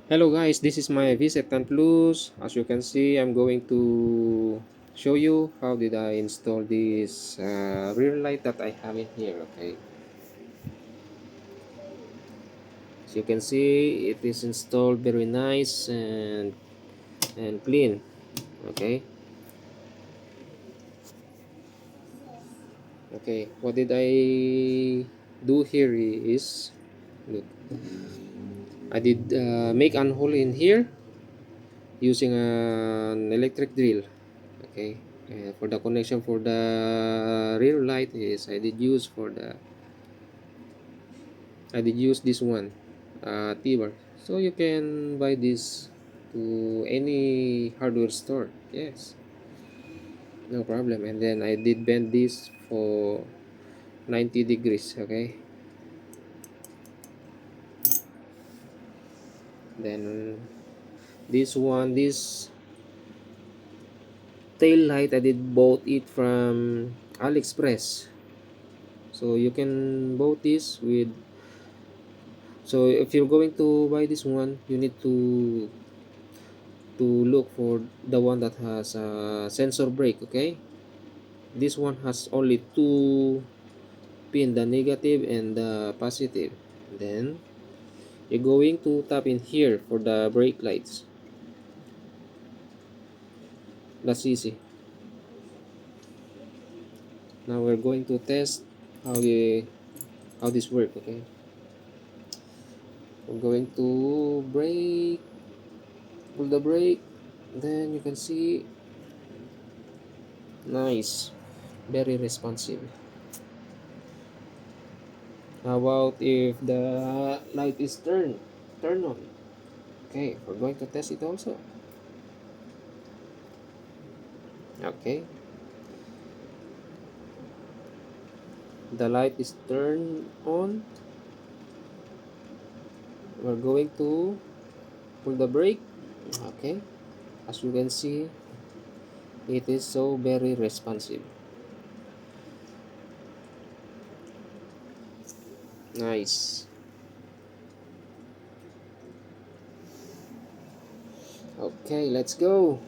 Hello guys, this is my Vsett10 Plus. As you can see, I'm going to show you how did I install this rear light that I have in here. Okay, as you can see, it is installed very nice and clean. Okay, what did I do here is, look, I did make a hole in here using an electric drill. Okay, for the connection for the rear light is I did use this one, T-bar. So you can buy this to any hardware store. Yes, no problem. And then I did bend this for 90 degrees. Okay, then this tail light I did bought it from AliExpress. So you can bought this with. So if you're going to buy this one, you need to look for the one that has a sensor brake. Okay, this one has only two pin, the negative and the positive. Then you're going to tap in here for the brake lights. That's easy. Now we're going to test how this work. Okay, we're going to brake, pull the brake. Then you can see, nice, very responsive. How about if the light is turn on? Okay, we're going to test it also. Okay, the light is turned on. We're going to pull the brake. Okay, as you can see, it is so very responsive. Nice. Okay, let's go.